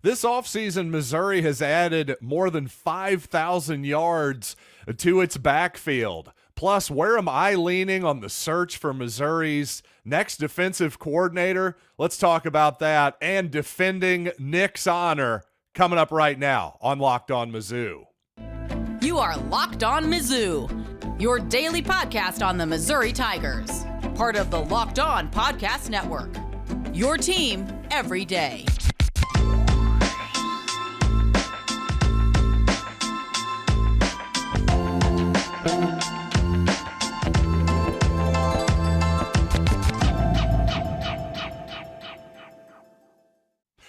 This offseason, Missouri has added more than 5,000 yards to its backfield. Plus, where am I leaning on the search for Missouri's next defensive coordinator? Let's talk about that and defending Nic's honor coming up right now on Locked On Mizzou. You are Locked On Mizzou, your daily podcast on the Missouri Tigers. Part of the Locked On Podcast Network, your team every day.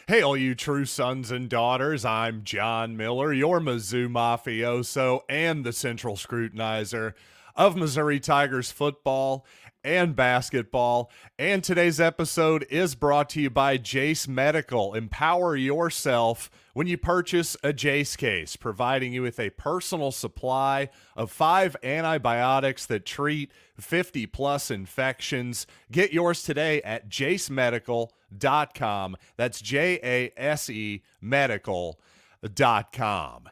Hey, all you true sons and daughters, I'm John Miller, your Mizzou mafioso and the central scrutinizer of Missouri Tigers football and basketball. And today's episode is brought to you by Jace Medical. Empower yourself when you purchase a Jace case, providing you with a personal supply of 5 antibiotics that treat 50-plus infections. Get yours today at jacemedical.com. That's Jase medical.com.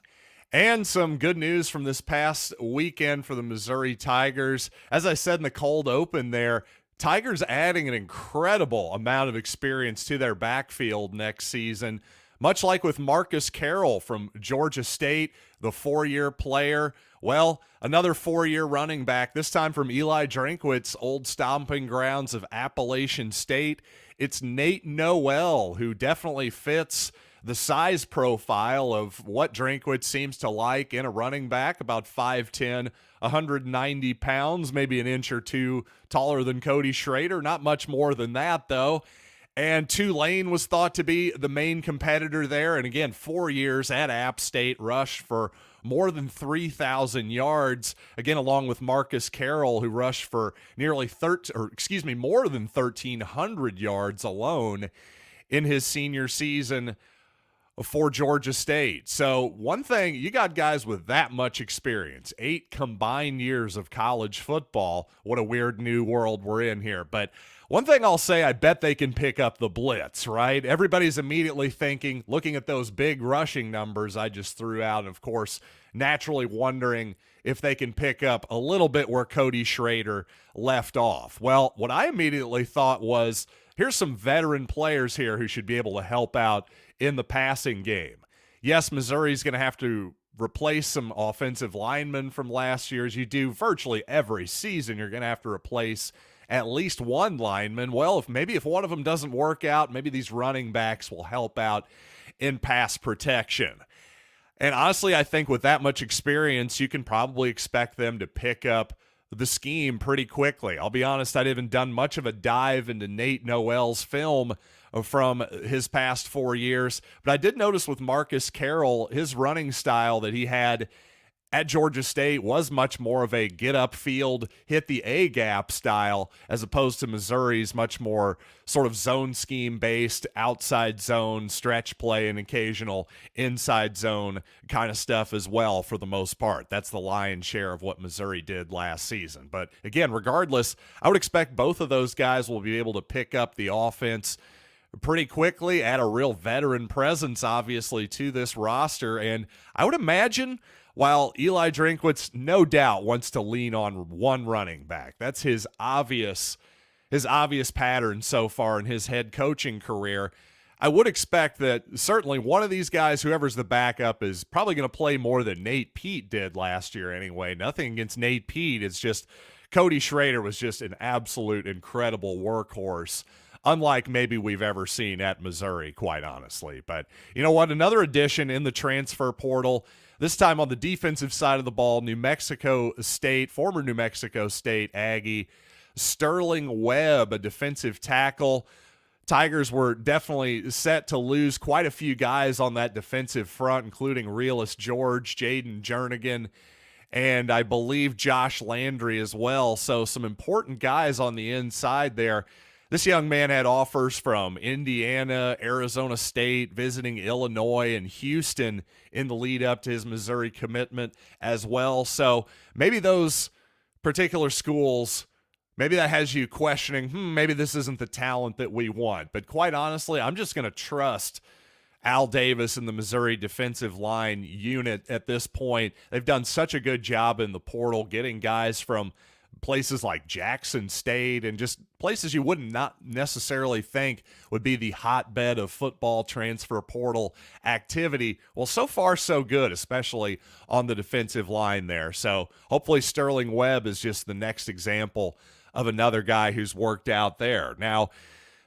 And some good news from this past weekend for the Missouri Tigers. As I said in the cold open there, Tigers adding an incredible amount of experience to their backfield next season. Much like with Marcus Carroll from Georgia State, the 4-year player. Well, another 4-year running back, this time from Eli Drinkwitz's old stomping grounds of Appalachian State. It's Nate Noel, who definitely fits the size profile of what Drinkwitz seems to like in a running back, about 5'10", 190 pounds, maybe an inch or two taller than Cody Schrader. Not much more than that, though. And Tulane was thought to be the main competitor there. And again, 4 years at App State, rushed for more than 3,000 yards. Again, along with Marcus Carroll, who rushed for nearly more than 1,300 yards alone in his senior season for Georgia State. So one thing, you got guys with that much experience, 8 combined years of college football. What a weird new world we're in here. But one thing I'll say, I bet they can pick up the blitz, right? Everybody's immediately thinking, looking at those big rushing numbers I just threw out, and of course, naturally wondering if they can pick up a little bit where Cody Schrader left off. Well, what I immediately thought was, here's some veteran players here who should be able to help out in the passing game. Yes, Missouri's going to have to replace some offensive linemen from last year. As you do virtually every season, you're going to have to replace at least one lineman. Well, if one of them doesn't work out, maybe these running backs will help out in pass protection. And honestly, I think with that much experience, you can probably expect them to pick up the scheme pretty quickly. I'll be honest, I haven't done much of a dive into Nate Noel's film from his past 4 years, but I did notice with Marcus Carroll, his running style that he had at Georgia State was much more of a get up field, hit the A gap style, as opposed to Missouri's much more sort of zone scheme based, outside zone, stretch play, and occasional inside zone kind of stuff as well for the most part. That's the lion's share of what Missouri did last season. But again, regardless, I would expect both of those guys will be able to pick up the offense pretty quickly, add a real veteran presence, obviously, to this roster. And I would imagine, while Eli Drinkwitz no doubt wants to lean on one running back, that's his obvious pattern so far in his head coaching career, I would expect that certainly one of these guys, whoever's the backup, is probably going to play more than Nate Pete did last year anyway. Nothing against Nate Pete. It's just Cody Schrader was just an absolute incredible workhorse, unlike maybe we've ever seen at Missouri, quite honestly. But you know what? Another addition in the transfer portal, this time on the defensive side of the ball, former New Mexico State Aggie, Sterling Webb, a defensive tackle. Tigers were definitely set to lose quite a few guys on that defensive front, including Realist George, Jaden Jernigan, and I believe Josh Landry as well. So some important guys on the inside there. This young man had offers from Indiana, Arizona State, visiting Illinois and Houston in the lead up to his Missouri commitment as well. So maybe those particular schools, maybe that has you questioning, maybe this isn't the talent that we want. But quite honestly, I'm just going to trust Al Davis and the Missouri defensive line unit at this point. They've done such a good job in the portal, getting guys from places like Jackson State and just places you wouldn't not necessarily think would be the hotbed of football transfer portal activity. Well, so far so good, especially on the defensive line there. So hopefully Sterling Webb is just the next example of another guy who's worked out there. Now,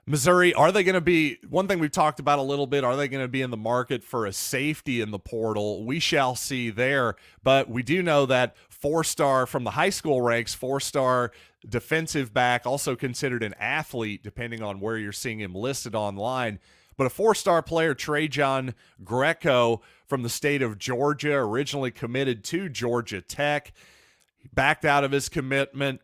Missouri, are they going to be, one thing we've talked about a little bit, are they going to be in the market for a safety in the portal? We shall see there, but we do know that four-star from the high school ranks, four-star defensive back, also considered an athlete depending on where you're seeing him listed online, but a four-star player, Trajen Greco from the state of Georgia, originally committed to Georgia Tech, backed out of his commitment.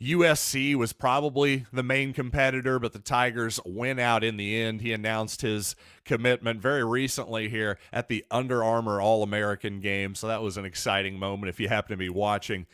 USC was probably the main competitor, but the Tigers win out in the end. He announced his commitment very recently here at the Under Armour All-American game, so that was an exciting moment if you happen to be watching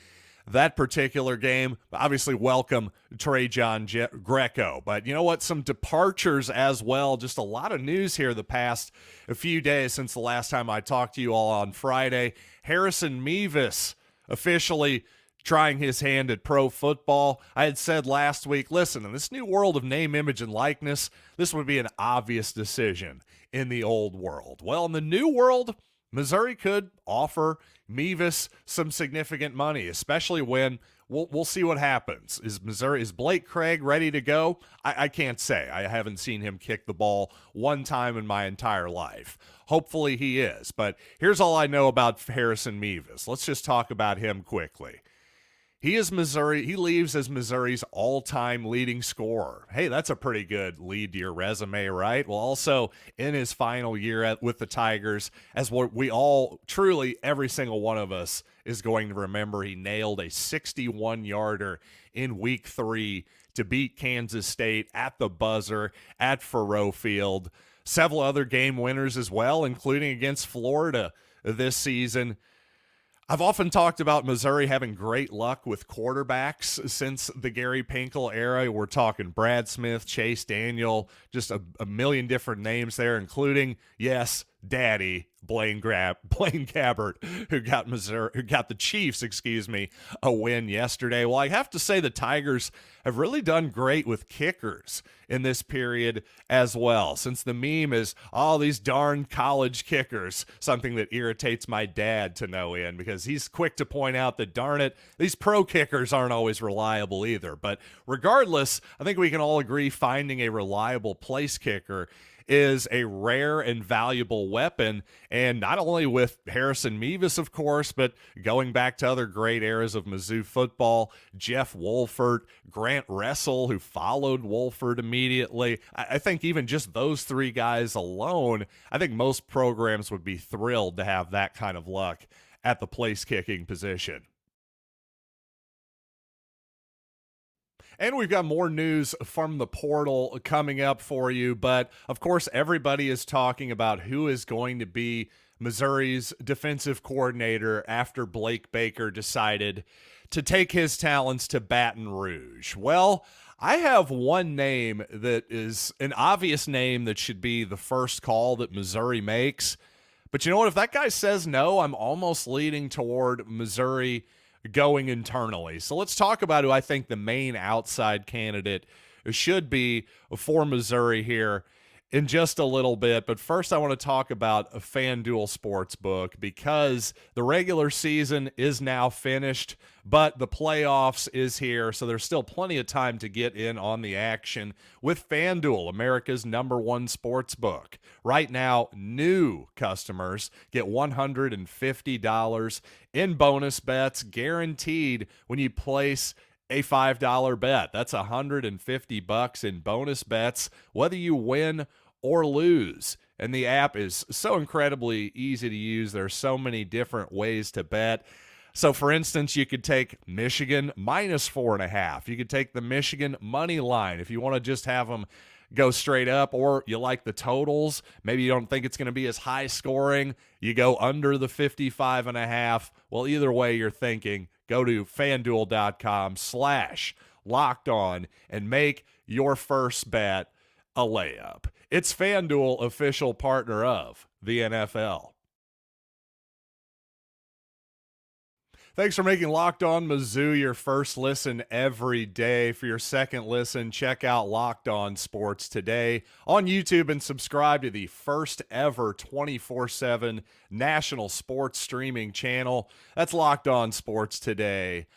that particular game. Obviously, welcome Trajen Greco. But you know what? Some departures as well. Just a lot of news here the past few days since the last time I talked to you all on Friday. Harrison Mevis officially trying his hand at pro football. I had said last week, listen, in this new world of name, image, and likeness, this would be an obvious decision in the old world. Well, in the new world, Missouri could offer Mevis some significant money, especially when we'll see what happens. Is Blake Craig ready to go? I can't say. I haven't seen him kick the ball one time in my entire life. Hopefully he is. But here's all I know about Harrison Mevis. Let's just talk about him quickly. He leaves as Missouri's all-time leading scorer. Hey, that's a pretty good lead to your resume, right? Well, also in his final year with the Tigers, as what we all, truly every single one of us is going to remember, he nailed a 61-yarder in Week 3 to beat Kansas State at the buzzer at Faurot Field. Several other game winners as well, including against Florida this season. I've often talked about Missouri having great luck with quarterbacks since the Gary Pinkel era. We're talking Brad Smith, Chase Daniel, just a million different names there, including, yes, Daddy Blaine Gabbert, who got the Chiefs, a win yesterday. Well, I have to say the Tigers have really done great with kickers in this period as well, since the meme is, oh, these darn college kickers, something that irritates my dad to no end, because he's quick to point out that, darn it, these pro kickers aren't always reliable either. But regardless, I think we can all agree finding a reliable place kicker is a rare and valuable weapon, and not only with Harrison Mevis, of course, but going back to other great eras of Mizzou football, Jeff Wolford, Grant Ressel, who followed Wolford immediately. I think even just those three guys alone, I think most programs would be thrilled to have that kind of luck at the place-kicking position. And we've got more news from the portal coming up for you. But, of course, everybody is talking about who is going to be Missouri's defensive coordinator after Blake Baker decided to take his talents to Baton Rouge. Well, I have one name that is an obvious name that should be the first call that Missouri makes. But you know what? If that guy says no, I'm almost leaning toward Missouri going internally. So let's talk about who I think the main outside candidate should be for Missouri here in just a little bit. But first, I want to talk about a FanDuel Sportsbook, because the regular season is now finished, but the playoffs is here, so there's still plenty of time to get in on the action with FanDuel, America's #1 sportsbook. Right now, new customers get $150 in bonus bets guaranteed when you place a $5 bet. That's $150 in bonus bets, whether you win or lose. And the app is so incredibly easy to use. There's so many different ways to bet. So, for instance, you could take Michigan -4.5. You could take the Michigan money line if you want to just have them go straight up, or you like the totals. Maybe you don't think it's going to be as high scoring. You go under the 55.5. Well, either way you're thinking, go to FanDuel.com/LockedOn and make your first bet a layup. It's FanDuel, official partner of the NFL. Thanks for making Locked On Mizzou your first listen every day. For your second listen, check out Locked On Sports Today on YouTube and subscribe to the first ever 24/7 national sports streaming channel. That's Locked On Sports Today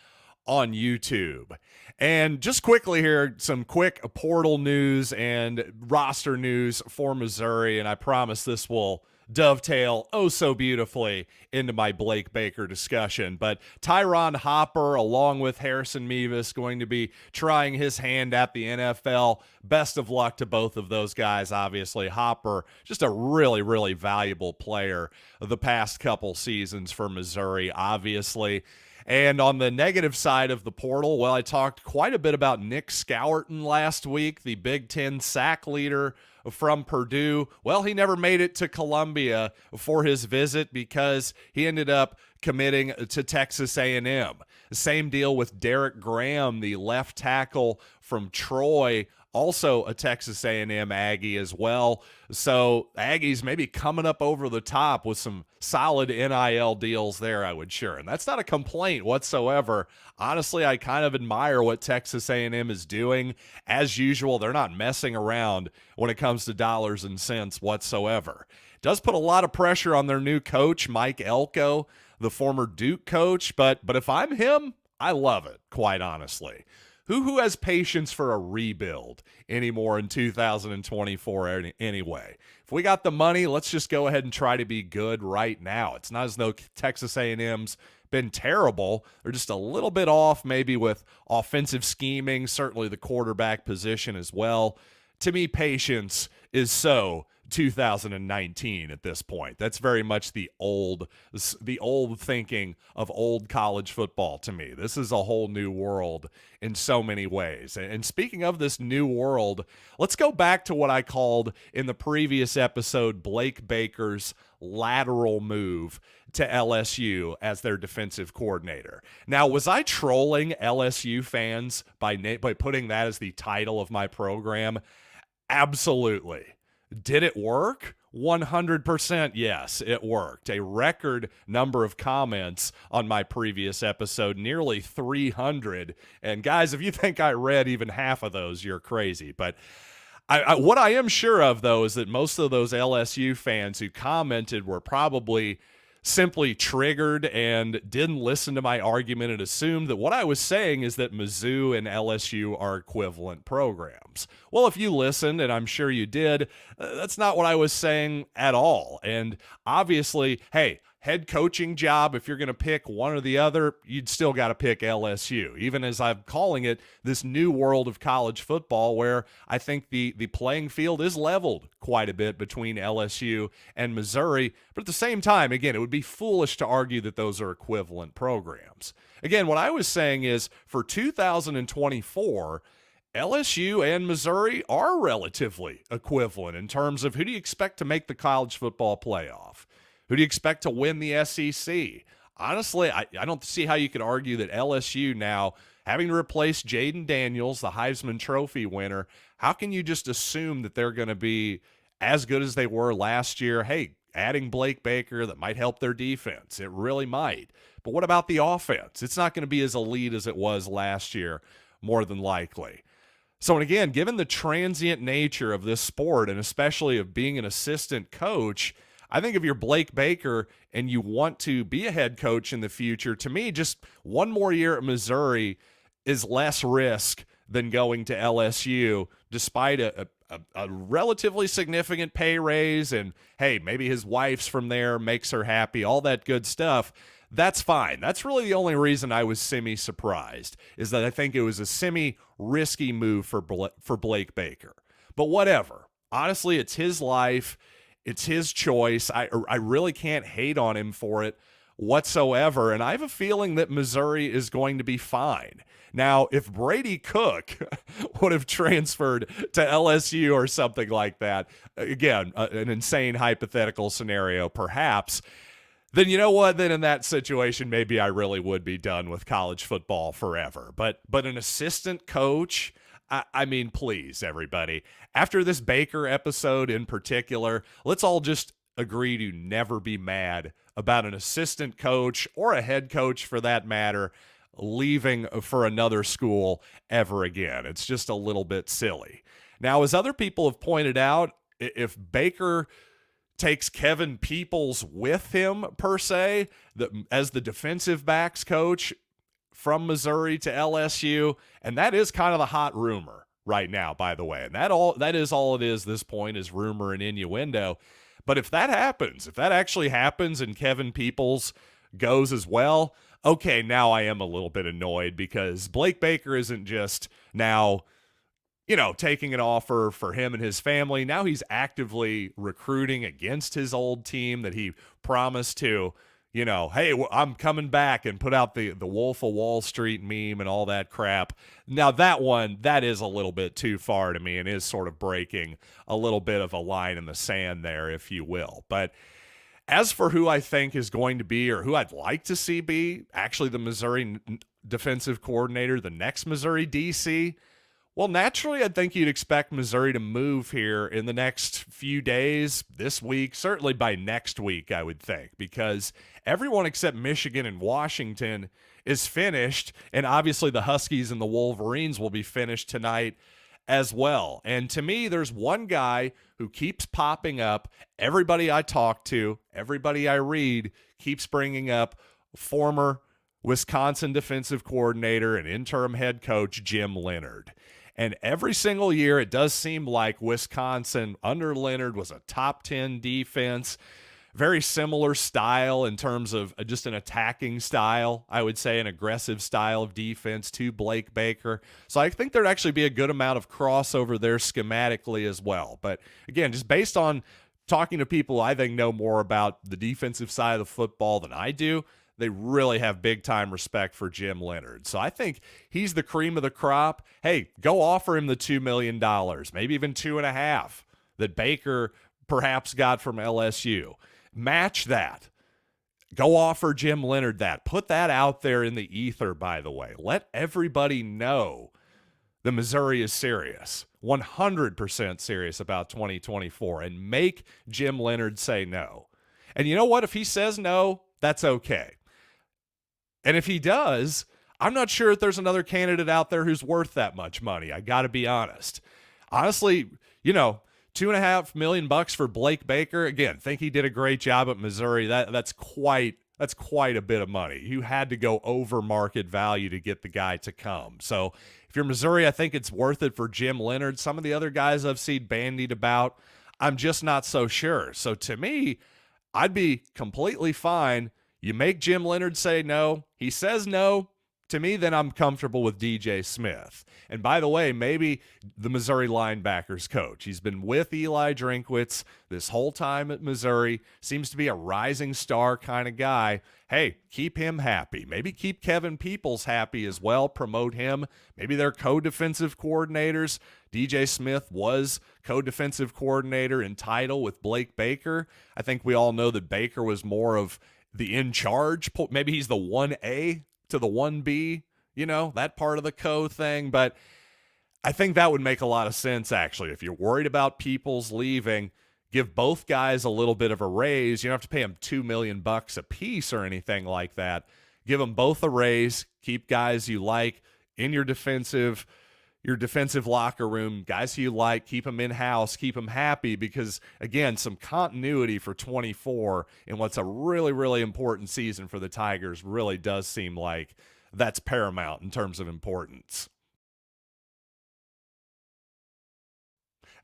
on YouTube. And just quickly here, some quick portal news and roster news for Missouri, and I promise this will dovetail oh so beautifully into my Blake Baker discussion. But Tyron Hopper, along with Harrison Mevis, going to be trying his hand at the NFL. Best of luck to both of those guys. Obviously, Hopper, just a really, really valuable player of the past couple seasons for Missouri, obviously. And on the negative side of the portal, well, I talked quite a bit about Nic Scourton last week, the Big Ten sack leader from Purdue. Well, he never made it to Columbia for his visit because he ended up committing to Texas A&M. Same deal with Derek Graham, the left tackle from Troy, also a Texas A&M Aggie as well. So Aggies maybe coming up over the top with some solid NIL deals there, I would sure. And that's not a complaint whatsoever. Honestly, I kind of admire what Texas A&M is doing. As usual, they're not messing around when it comes to dollars and cents whatsoever. It does put a lot of pressure on their new coach, Mike Elko, the former Duke coach. But if I'm him, I love it, quite honestly. Who has patience for a rebuild anymore in 2024 anyway? If we got the money, let's just go ahead and try to be good right now. It's not as though Texas A&M's been terrible. They're just a little bit off maybe with offensive scheming, certainly the quarterback position as well. To me, patience is so 2019 at this point. That's very much the old thinking of old college football to me. This is a whole new world in so many ways. And speaking of this new world, let's go back to what I called in the previous episode Blake Baker's lateral move to LSU as their defensive coordinator. Now, was I trolling LSU fans by putting that as the title of my program? Absolutely. Did it work? 100% yes, it worked. A record number of comments on my previous episode, nearly 300. And guys, if you think I read even half of those, you're crazy. But what I am sure of, though, is that most of those LSU fans who commented were probably simply triggered and didn't listen to my argument and assumed that what I was saying is that Mizzou and LSU are equivalent programs. Well, if you listened, and I'm sure you did, that's not what I was saying at all. And obviously, hey, head coaching job, if you're going to pick one or the other, you'd still got to pick LSU, even as I'm calling it this new world of college football where I think the playing field is leveled quite a bit between LSU and Missouri. But at the same time, again, it would be foolish to argue that those are equivalent programs. Again, what I was saying is for 2024, LSU and Missouri are relatively equivalent in terms of who do you expect to make the college football playoff? Who do you expect to win the SEC? Honestly, I don't see how you could argue that LSU now, having to replace Jaden Daniels, the Heisman Trophy winner, how can you just assume that they're going to be as good as they were last year? Hey, adding Blake Baker, that might help their defense. It really might. But what about the offense? It's not going to be as elite as it was last year, more than likely. So, and again, given the transient nature of this sport, and especially of being an assistant coach, I think if you're Blake Baker and you want to be a head coach in the future, to me, just one more year at Missouri is less risk than going to LSU, despite a relatively significant pay raise. And, hey, maybe his wife's from there, makes her happy, all that good stuff. That's fine. That's really the only reason I was semi-surprised, is that I think it was a semi-risky move for Blake Baker. But whatever. Honestly, it's his life. It's his choice. I really can't hate on him for it whatsoever, and I have a feeling that Missouri is going to be fine. Now, if Brady Cook would have transferred to LSU or something like that, again, an insane hypothetical scenario perhaps, then you know what? Then in that situation, maybe I really would be done with college football forever. But an assistant coach, I mean, please, everybody. After this Baker episode in particular, let's all just agree to never be mad about an assistant coach or a head coach for that matter leaving for another school ever again. It's just a little bit silly. Now, as other people have pointed out, if Baker takes Kevin Peoples with him, per se, as the defensive backs coach from Missouri to LSU, and that is kind of the hot rumor right now, by the way. And that is all it is this point, is rumor and innuendo. But if that happens, if that actually happens and Kevin Peoples goes as well, okay, now I am a little bit annoyed, because Blake Baker isn't just now, taking an offer for him and his family. Now he's actively recruiting against his old team that he promised to, hey, I'm coming back, and put out the Wolf of Wall Street meme and all that crap. Now that is a little bit too far to me, and is sort of breaking a little bit of a line in the sand there, if you will. But as for who I think is going to be, or who I'd like to see be actually the Missouri defensive coordinator, the next Missouri DC, well, naturally, I think you'd expect Missouri to move here in the next few days, this week, certainly by next week, I would think, because everyone except Michigan and Washington is finished, and obviously the Huskies and the Wolverines will be finished tonight as well. And to me, there's one guy who keeps popping up. Everybody I talk to, everybody I read, keeps bringing up former Wisconsin defensive coordinator and interim head coach Jim Leonhard. And every single year, it does seem like Wisconsin under Leonhard was a top 10 defense. Very similar style in terms of just an attacking style, I would say, an aggressive style of defense to Blake Baker. So I think there'd actually be a good amount of crossover there schematically as well. But again, just based on talking to people I think know more about the defensive side of the football than I do, they really have big-time respect for Jim Leonhard. So I think he's the cream of the crop. Hey, go offer him the $2 million, maybe even $2.5 million that Baker perhaps got from LSU. Match that. Go offer Jim Leonhard that. Put that out there in the ether, by the way. Let everybody know the Missouri is serious, 100% serious about 2024, and make Jim Leonhard say no. And you know what? If he says no, that's okay. And if he does, I'm not sure if there's another candidate out there who's worth that much money. I got to be honest. Honestly, $2.5 million for Blake Baker. Again, think he did a great job at Missouri. That's quite a bit of money. You had to go over market value to get the guy to come. So if you're Missouri, I think it's worth it for Jim Leonhard. Some of the other guys I've seen bandied about, I'm just not so sure. So to me, I'd be completely fine. You make Jim Leonhard say no. He says no. To me, then I'm comfortable with DJ Smith. And by the way, maybe the Missouri linebackers coach. He's been with Eli Drinkwitz this whole time at Missouri. Seems to be a rising star kind of guy. Hey, keep him happy. Maybe keep Kevin Peoples happy as well. Promote him. Maybe they're co-defensive coordinators. DJ Smith was co-defensive coordinator in title with Blake Baker. I think we all know that Baker was more of the in-charge. Maybe he's the 1A to the 1B, that part of the thing. But I think that would make a lot of sense, actually. If you're worried about Peoples leaving, give both guys a little bit of a raise. You don't have to pay them $2 million a piece or anything like that. Give them both a raise. Keep guys you like in your defensive locker room, guys who you like, keep them in-house, keep them happy, because, again, some continuity for 24 in what's a really, really important season for the Tigers really does seem like that's paramount in terms of importance.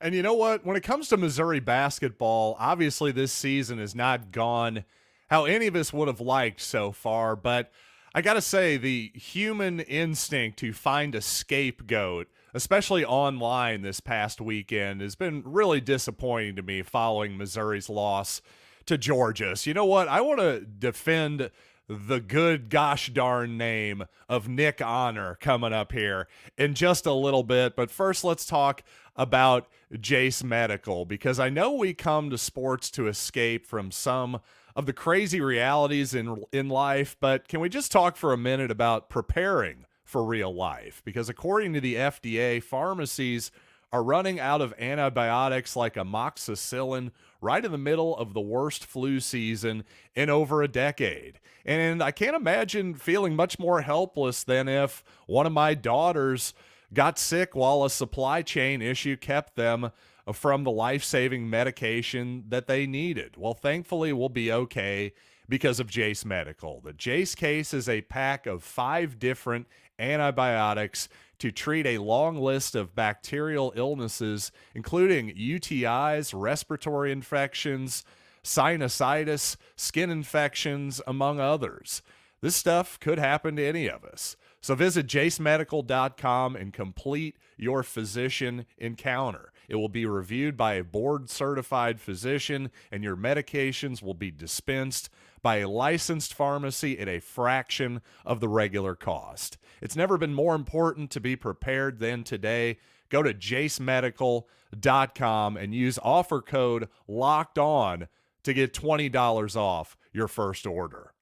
And you know what? When it comes to Missouri basketball, obviously this season has not gone how any of us would have liked so far, but I got to say, the human instinct to find a scapegoat, especially online this past weekend, has been really disappointing to me following Missouri's loss to Georgia. So you know what? I want to defend the good gosh darn name of Nick Honor coming up here in just a little bit. But first, let's talk about Jace Medical, because I know we come to sports to escape from some of the crazy realities in life, but can we just talk for a minute about preparing for real life, because according to the FDA, pharmacies are running out of antibiotics like amoxicillin right in the middle of the worst flu season in over a decade. And I can't imagine feeling much more helpless than if one of my daughters got sick while a supply chain issue kept them from the life-saving medication that they needed. Well, thankfully, we'll be okay because of Jace Medical. The Jace case is a pack of 5 different antibiotics to treat a long list of bacterial illnesses, including UTIs, respiratory infections, sinusitis, skin infections, among others. This stuff could happen to any of us. So visit jacemedical.com and complete your physician encounter. It will be reviewed by a board-certified physician, and your medications will be dispensed by a licensed pharmacy at a fraction of the regular cost. It's never been more important to be prepared than today. Go to jacemedical.com and use offer code LOCKEDON to get $20 off your first order.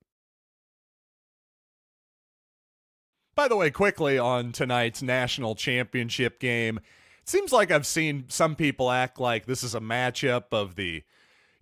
By the way, quickly on tonight's national championship game, it seems like I've seen some people act like this is a matchup of the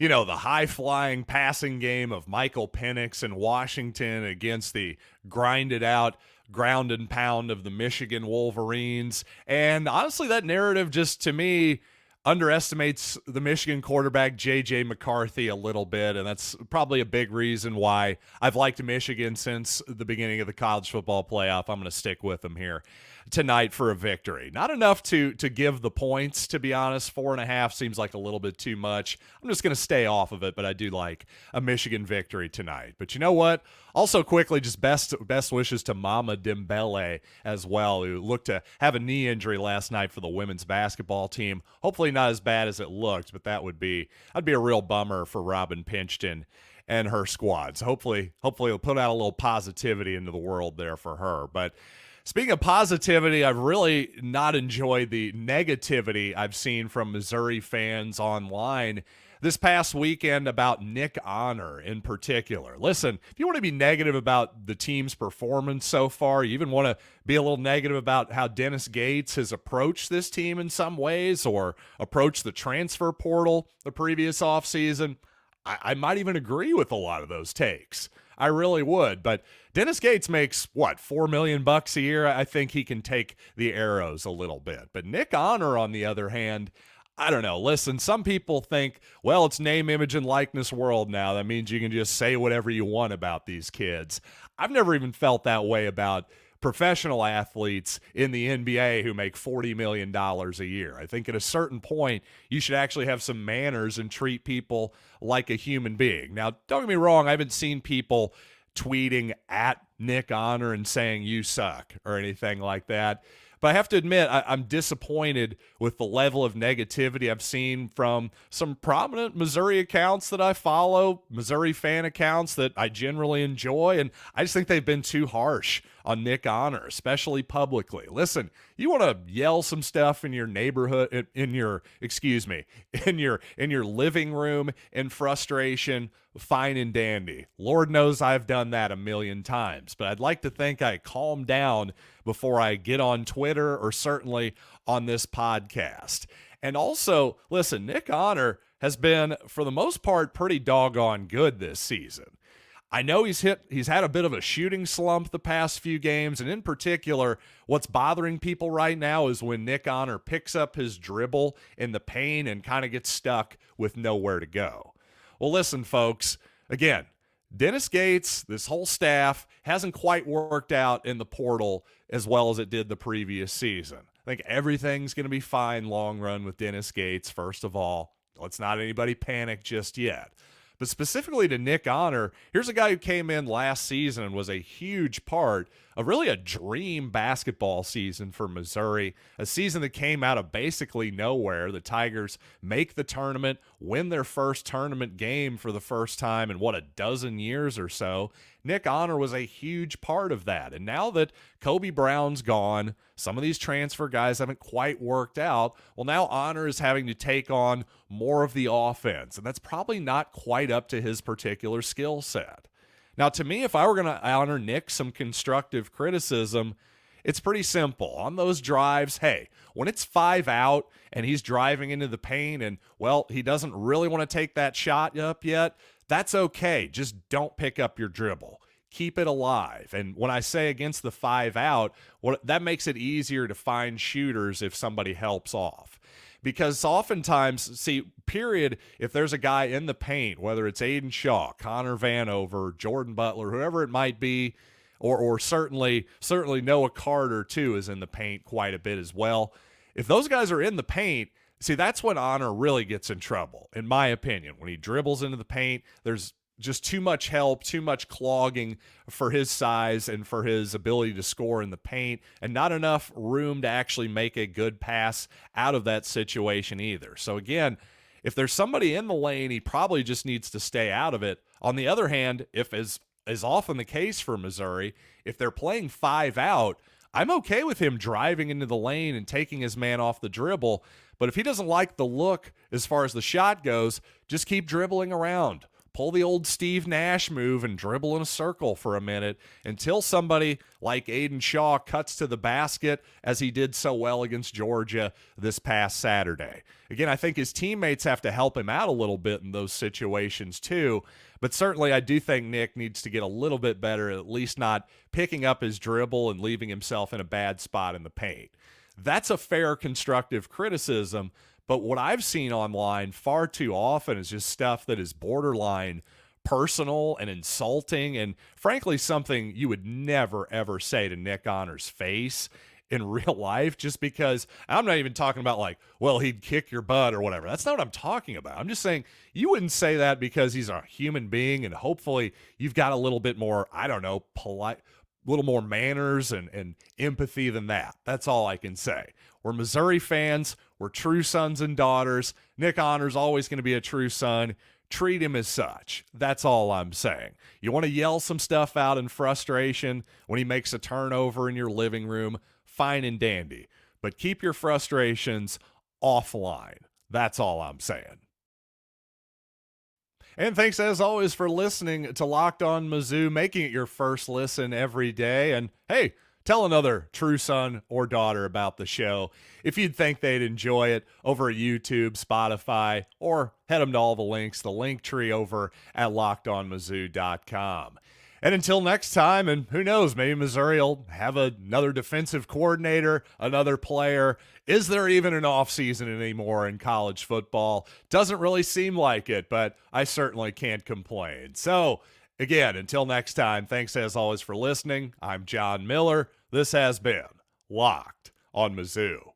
high-flying passing game of Michael Penix in Washington against the grinded-out ground and pound of the Michigan Wolverines. And honestly, that narrative just, to me, underestimates the Michigan quarterback J.J. McCarthy a little bit, and that's probably a big reason why I've liked Michigan since the beginning of the college football playoff. I'm going to stick with them here tonight for a victory. Not enough to give the points, to be honest. 4.5 seems like a little bit too much. I'm just going to stay off of it, but I do like a Michigan victory tonight. But you know what? Also, quickly, just best wishes to Mama Dembele as well, who looked to have a knee injury last night for the women's basketball team. Hopefully not as bad as it looked, but that'd be a real bummer for Robin Pinchton and her squad. So hopefully it'll put out a little positivity into the world there for her. But speaking of positivity, I've really not enjoyed the negativity I've seen from Missouri fans online this past weekend about Nick Honor in particular. Listen, if you want to be negative about the team's performance so far, you even want to be a little negative about how Dennis Gates has approached this team in some ways or approached the transfer portal the previous offseason, I might even agree with a lot of those takes. I really would. But Dennis Gates makes, $4 million a year? I think he can take the arrows a little bit. But Nick Honor, on the other hand, I don't know. Listen, some people think, well, it's name, image, and likeness world now. That means you can just say whatever you want about these kids. I've never even felt that way about professional athletes in the NBA who make $40 million a year. I think at a certain point, you should actually have some manners and treat people like a human being. Now, don't get me wrong. I haven't seen people tweeting at Nick Honor and saying you suck or anything like that. But I have to admit, I'm disappointed with the level of negativity I've seen from some prominent Missouri accounts that I follow, Missouri fan accounts that I generally enjoy, and I just think they've been too harsh on Nick Honor, especially publicly. Listen, you want to yell some stuff in your neighborhood, in your living room in frustration, fine and dandy. Lord knows I've done that a million times, but I'd like to think I calm down before I get on Twitter or certainly on this podcast. And also, listen, Nick Honor has been, for the most part, pretty doggone good this season. I know he's had a bit of a shooting slump the past few games, and in particular, what's bothering people right now is when Nick Honor picks up his dribble in the paint and kind of gets stuck with nowhere to go. Well, listen, folks, again, Dennis Gates, this whole staff, hasn't quite worked out in the portal as well as it did the previous season. I think everything's going to be fine long run with Dennis Gates, first of all. Let's not anybody panic just yet. But specifically to Nick Honor, here's a guy who came in last season and was a huge part of really a dream basketball season for Missouri, a season that came out of basically nowhere. The Tigers make the tournament, win their first tournament game for the first time in, a dozen years or so. Nick Honor was a huge part of that. And now that Kobe Brown's gone, some of these transfer guys haven't quite worked out. Well, now Honor is having to take on more of the offense, and that's probably not quite up to his particular skill set. Now, to me, if I were going to honor Nick some constructive criticism, it's pretty simple. On those drives, hey, when it's 5 out and he's driving into the paint and, well, he doesn't really want to take that shot up yet, that's okay. Just don't pick up your dribble. Keep it alive. And when I say against the 5 out, that makes it easier to find shooters if somebody helps off. Because oftentimes, if there's a guy in the paint, whether it's Aiden Shaw, Connor Vanover, Jordan Butler, whoever it might be, or certainly Noah Carter too is in the paint quite a bit as well. If those guys are in the paint, that's when Honor really gets in trouble, in my opinion. When he dribbles into the paint, there's just too much help, too much clogging for his size and for his ability to score in the paint, and not enough room to actually make a good pass out of that situation either. So again, if there's somebody in the lane, he probably just needs to stay out of it. On the other hand, if as is often the case for Missouri, if they're playing 5 out, I'm okay with him driving into the lane and taking his man off the dribble. But if he doesn't like the look as far as the shot goes, just keep dribbling around. Pull the old Steve Nash move and dribble in a circle for a minute until somebody like Aiden Shaw cuts to the basket, as he did so well against Georgia this past Saturday. Again, I think his teammates have to help him out a little bit in those situations too, but certainly I do think Nic needs to get a little bit better at least not picking up his dribble and leaving himself in a bad spot in the paint. That's a fair, constructive criticism. But what I've seen online far too often is just stuff that is borderline personal and insulting, and frankly, something you would never, ever say to Nick Honor's face in real life, just because I'm not even talking about like, well, he'd kick your butt or whatever. That's not what I'm talking about. I'm just saying you wouldn't say that because he's a human being, and hopefully you've got a little bit more, polite, little more manners and empathy than that. That's all I can say. We're Missouri fans. We're true sons and daughters. Nick Honor's always going to be a true son. Treat him as such. That's all I'm saying. You want to yell some stuff out in frustration when he makes a turnover in your living room, fine and dandy. But keep your frustrations offline. That's all I'm saying. And thanks, as always, for listening to Locked On Mizzou, making it your first listen every day. And hey, tell another true son or daughter about the show if you'd think they'd enjoy it over at YouTube, Spotify, or head them to all the links, the link tree over at LockedOnMizzou.com. And until next time, and who knows, maybe Missouri will have another defensive coordinator, another player. Is there even an offseason anymore in college football? Doesn't really seem like it, but I certainly can't complain. So, again, until next time, thanks as always for listening. I'm John Miller. This has been Locked on Mizzou.